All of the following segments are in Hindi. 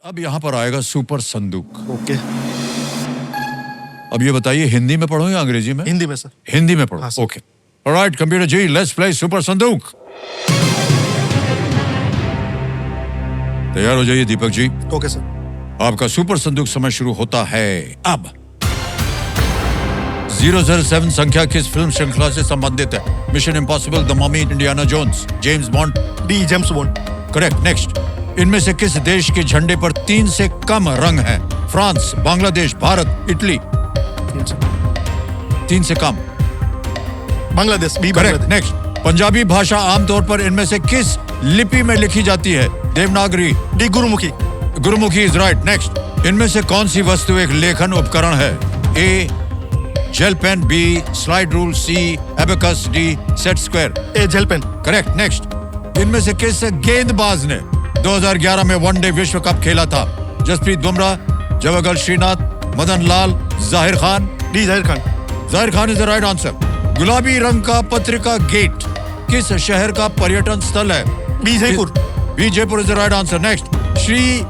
अब यहाँ पर आएगा सुपर संदूक। ओके। अब ये बताइए हिंदी में पढ़ो या अंग्रेजी में? हिंदी में सर। हिंदी में पढ़ो। हाँ, sir. Okay. Alright computer ji, let's play super संदूक। तैयार हो जाइए दीपक जी। Okay sir. आपका सुपर संदूक समय शुरू होता है अब। 007 संख्या किस फिल्म श्रृंखला से संबंधित है? Mission Impossible, the Mummy, Indiana Jones, James Bond. D James Bond. Correct. Next, इनमें से किस देश के झंडे पर 3 से कम रंग हैं? France, Bangladesh, Bharat, Italy. 3 से कम। Bangladesh. B correct. Bangladesh. Next, Punjabi भाषा आमतौर पर इनमें से किस लिपि में लिखी जाती है? Devanagari. D Gurmukhi. Gurmukhi is right. Next, इनमें से कौन सी वस्तु एक लेखन उपकरण है? A gel pen, B slide rule, C abacus, D set square. A gel pen. Correct. Next, इनमें से किस गेंदबाज ने 2011 में वनडे विश्व कप खेला था? जसप्रीत बुमराह, जवागल श्रीनाथ, मदन लाल, जाहिर खान। डी जाहिर खान। जाहिर Khan is the right answer. गुलाबी रंग का पत्रिका गेट किस शहर का पर्यटन स्थल है? B Jaipur. B Jaipur is the right answer. Next, Shri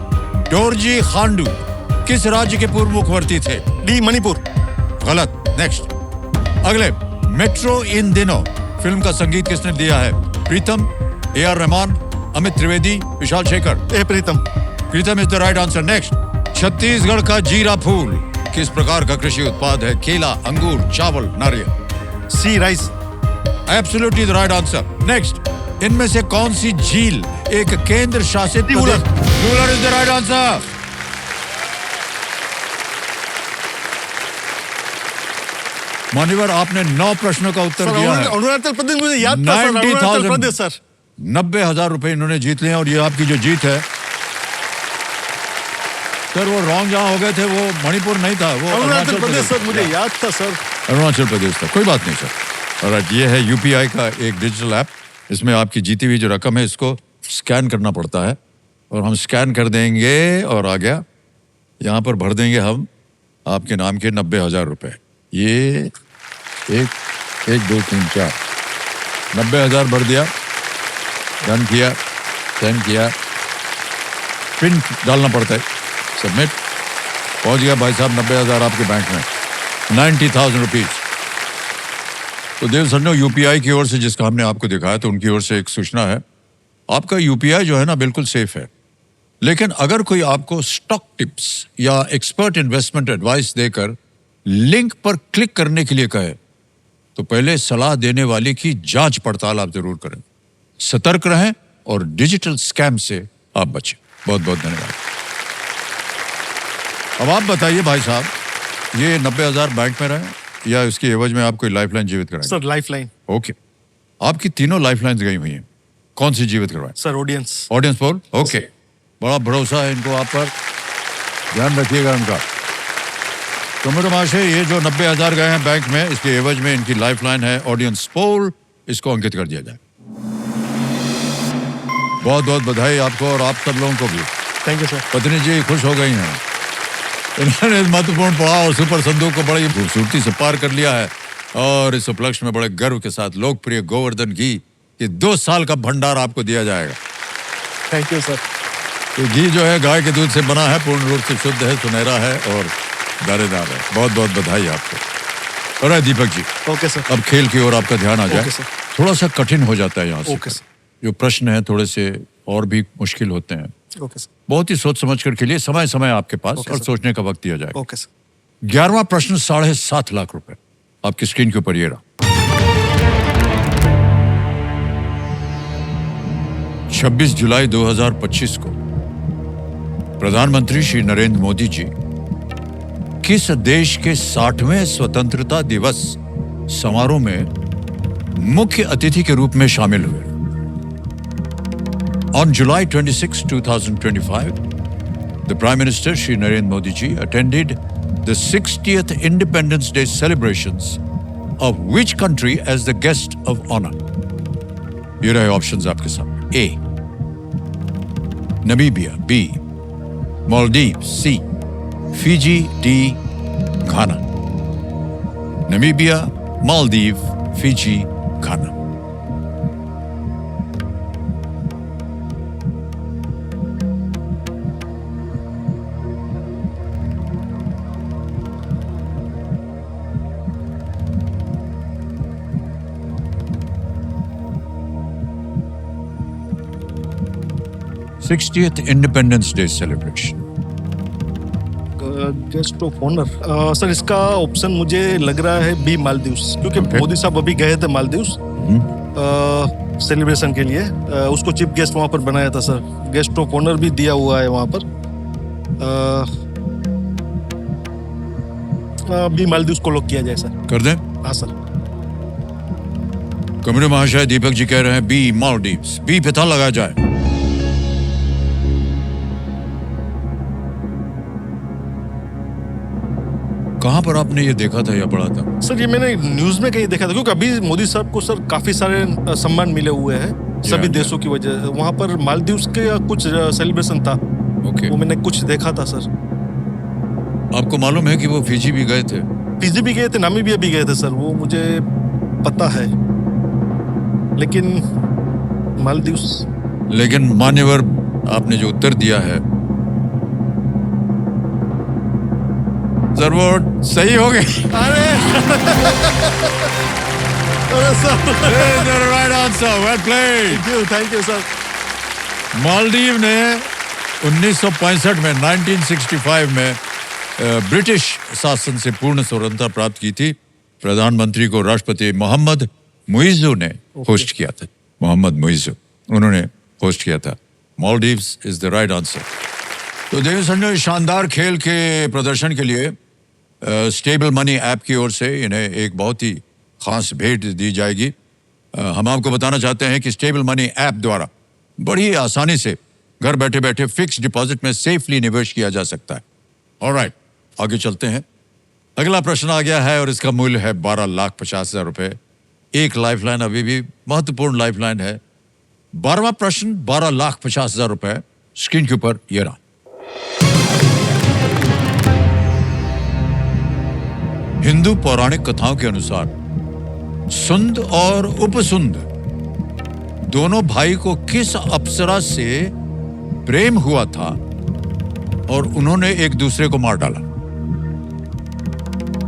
Dorjee Khandu किस राज्य के पूर्व मुख्यमंत्री थे? डी मणिपुर। गलत। नेक्स्ट, अगले, मेट्रो इन दिनों फिल्म का संगीत किसने दिया है? Pritam, A R Rahman, Amit Trivedi, Vishal Shekhar. A Pritam. Pritam is the right answer. Next, Chhattisgarh का जीरा फूल किस प्रकार का कृषि उत्पाद है? केला, अंगूर, चावल, नारियल। C rice. Absolutely the right answer. Next, इनमें से कौन सी झील एक केंद्र शासित प्रदेश? Ruler is the right answer. मान्यवर, आपने 9 प्रश्नों का उत्तर दिया है। अरुणाचल प्रदेश मुझे याद था सर। अरुणाचल प्रदेश सर। 90,000 रुपए इन्होंने जीत लिए और ये आपकी जो जीत है सर, वो रॉन्ग जहां हो गए थे वो मणिपुर नहीं था, वो अरुणाचल प्रदेश सर। मुझे याद था सर। अरुणाचल प्रदेश था। कोई बात नहीं सर। और ये है यूपीआई का एक डिजिटल ऐप। इसमें आपकी जीती हुई जो रकम है इसको स्कैन करना पड़ता है और हम स्कैन कर देंगे और आ गया। यहाँ पर भर देंगे हम आपके नाम के 90,000 रुपए। ये 1 2 3 4 90,000 भर दिया, डन किया, सेंड किया, पिन डालना पड़ता है, सबमिट। पहुंच गया भाई साहब 90,000 आपके बैंक में, 90,000 रुपीज। तो देव सर ने यूपीआई की ओर से जिसका हमने आपको दिखाया तो उनकी ओर से एक सूचना है। आपका यूपीआई जो है ना बिल्कुल सेफ है, लेकिन अगर कोई आपको स्टॉक टिप्स या एक्सपर्ट इन्वेस्टमेंट एडवाइस देकर लिंक पर क्लिक करने के लिए कहे तो पहले सलाह देने वाले की जांच पड़ताल आप जरूर करें। सतर्क रहें और डिजिटल स्कैम से आप बचें। बहुत बहुत धन्यवाद। अब आप बताइए भाई साहब, ये 90,000 बैंक में रहे या इसकी एवज में आप कोई लाइफलाइन जीवित कराएंगे? Sir lifeline. ओके, आपकी तीनों लाइफलाइंस गई हुई हैं, कौन सी जीवित करवाएं? Sir audience. Audience poll. Okay, बड़ा भरोसा है इनको आप पर, ध्यान रखिएगा उनका। तो मेरे महाशय, ये जो 90,000 गए हैं बैंक में, इसके एवज में इनकी लाइफलाइन है ऑडियंस पोल, इसको अंकित कर दिया जाए। बहुत बहुत बधाई आपको और आप सब लोगों को भी। Thank you sir. पत्नी जी खुश हो गई हैं, इन्होंने महत्वपूर्ण पड़ाव और सुपर संदूक को बड़ी खूबसूरती से पार कर लिया है और इस उपलक्ष्य में बड़े गर्व के साथ लोकप्रिय गोवर्धन घी के 2 साल का भंडार आपको दिया जाएगा। Thank you sir. तो घी जो है गाय के दूध से बना है, पूर्ण रूप से शुद्ध है, सुनहरा है और दानेदार है। बहुत बहुत बधाई आपको। और दीपक जी, ओके सर। अब खेल की ओर आपका ध्यान आ जाए। Okay sir. थोड़ा सा कठिन हो जाता है यहाँ से। Okay sir. जो प्रश्न है थोड़े से और भी मुश्किल होते हैं। Okay sir. बहुत ही सोच समझ कर खेलिए, समय समय आपके पास ओके और सर। सोचने का वक्त दिया जाएगा। Okay sir. 11वां प्रश्न 7.5 लाख रुपए आपकी स्क्रीन के ऊपर ये रहा। 26 जुलाई 2025 को प्रधानमंत्री श्री नरेंद्र मोदी जी किस देश के 60वें स्वतंत्रता दिवस समारोह में मुख्य अतिथि के रूप में शामिल हुए? On July 26, 2025, the Prime Minister Shri Narendra Modi ji attended the 60th Independence Day celebrations of which country as the guest of honor? ये रहे ऑप्शंस आपके सामने। A. Namibia, B. Maldives, C. Fiji, D. Ghana. Namibia, Maldives, Fiji, Ghana. 60th independence day celebration. Guest of honour sir, इसका ऑप्शन मुझे लग रहा है बी, मालदीव्स, क्योंकि Okay. मोदी साहब अभी गए थे मालदीव्स सेलिब्रेशन के लिए। उसको चीफ गेस्ट वहां पर बनाया था सर। गेस्ट ऑफ ऑनर भी दिया हुआ है वहां पर। बी, मालदीव्स को लॉक किया जाए सर। कर दें? हाँ सर। कमरे महाशय दीपक जी कह रहे हैं बी, मालदीव्स। बी पे था लगाया जाए। कहां पर आपने ये देखा था या पढ़ा था? सर ये मैंने न्यूज में कहीं देखा था, क्योंकि अभी मोदी साहब को सर काफी सारे सम्मान मिले हुए हैं सभी देशों की वजह। वहां पर मालदीव्स के कुछ सेलिब्रेशन था, ओके। वो मैंने कुछ देखा था सर। आपको मालूम है कि वो फिजी भी गए थे? फिजी भी गए थे, नामीबिया भी गए थे सर, वो मुझे पता है। लेकिन मालदीव्स, लेकिन मान्यवर आपने जो उत्तर दिया है सर वो सही हो गए। अरे अरे sir, right answer, well played. Thank you sir. Maldives ने 1965 में 1965 में ब्रिटिश शासन से पूर्ण स्वतंत्रता प्राप्त की थी। प्रधानमंत्री को राष्ट्रपति मोहम्मद मुइज़्ज़ू ने होस्ट किया था। मोहम्मद मुइज़्ज़ू, उन्होंने होस्ट किया था। Maldives is the right answer. तो देवी संजय, शानदार खेल के प्रदर्शन के लिए स्टेबल मनी ऐप की ओर से इन्हें एक बहुत ही खास भेंट दी जाएगी। हम आपको बताना चाहते हैं कि स्टेबल मनी ऐप द्वारा बड़ी आसानी से घर बैठे बैठे फिक्स डिपॉजिट में सेफली निवेश किया जा सकता है। ऑलराइट, आगे चलते हैं। अगला प्रश्न आ गया है और इसका मूल्य है 12,50,000 रुपए। एक लाइफलाइन अभी भी महत्वपूर्ण लाइफलाइन है। 12वां प्रश्न 12,50,000 रुपए स्क्रीन के ऊपर ये रहा। हिंदू पौराणिक कथाओं के अनुसार सुंद और उपसुंद दोनों भाई को किस अप्सरा से प्रेम हुआ था और उन्होंने एक दूसरे को मार डाला?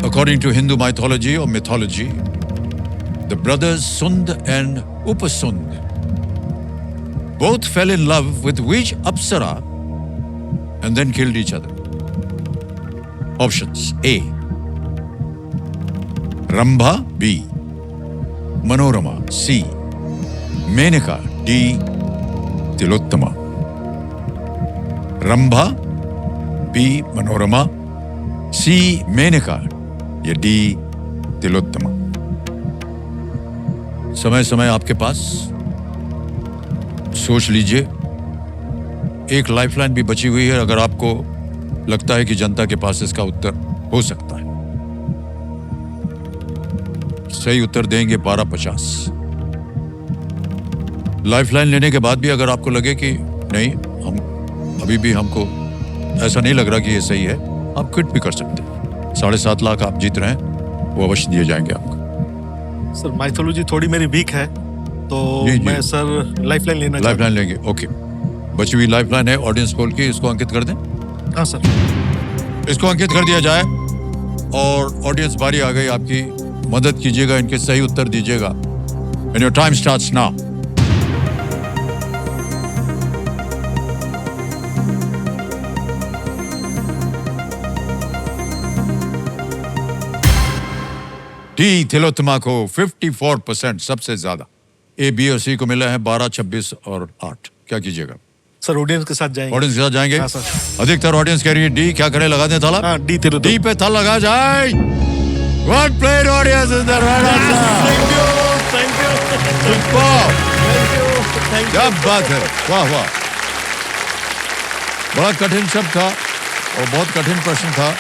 According to Hindu mythology or mythology, the brothers Sund and Upasund both fell in love with which apsara and then killed each other? Options: A, Rambha; B, Manorama; C, Menaka; D, Tilottama. Rambha, B, Manorama; C, Menaka या D, तिलोत्तमा। समय समय आपके पास, सोच लीजिए। एक लाइफलाइन भी बची हुई है अगर आपको लगता है कि जनता के पास इसका उत्तर हो सकता है। सही उत्तर देंगे 12,50। लाइफलाइन लेने के बाद भी अगर आपको लगे कि नहीं, हम अभी भी हमको ऐसा नहीं लग रहा कि ये सही है, आप क्विट भी कर सकते हैं। 7.5 लाख आप जीत रहे हैं, वो अवश्य दिए जाएंगे आपको। सर माइथोलॉजी थोड़ी मेरी वीक है, तो जी। मैं सर लाइफलाइन लेना चाहता लाइफलाइन लेंगे, ओके। बची हुई लाइफलाइन है ऑडियंस पोल की, इसको अंकित कर दें। हूं। हाँ सर। इसको अंकित कर दिया जाए और ऑडियंस बारी आ गई आपकी। मदद कीजिएगा, इनके सही उत्तर दीजिएगा। And your time starts now. D, Tilottama को 54%, सबसे ज्यादा। ए, बी और सी को मिला है 12, 26 और 8। क्या कीजिएगा? सर ऑडियंस के साथ जाएंगे। ऑडियंस के साथ जाएंगे? हाँ सर। अधिकतर ऑडियंस कह रही है डी। क्या करें, लगा दें ताला? हाँ, डी, तिलोत्तमा। डी पे ताला लगा जाए। Well played, audience, is the right answer. Thank you. Superb. Thank क्या यू। बात है, वाह वाह। बड़ा कठिन शब्द था और बहुत कठिन प्रश्न था,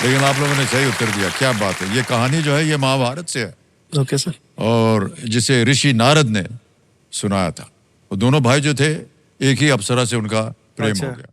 लेकिन आप लोगों ने सही उत्तर दिया। क्या बात है। ये कहानी जो है ये महाभारत से है, ओके सर। और जिसे ऋषि नारद ने सुनाया था। वो दोनों भाई जो थे, एक ही अप्सरा से उनका प्रेम अच्छा। हो गया।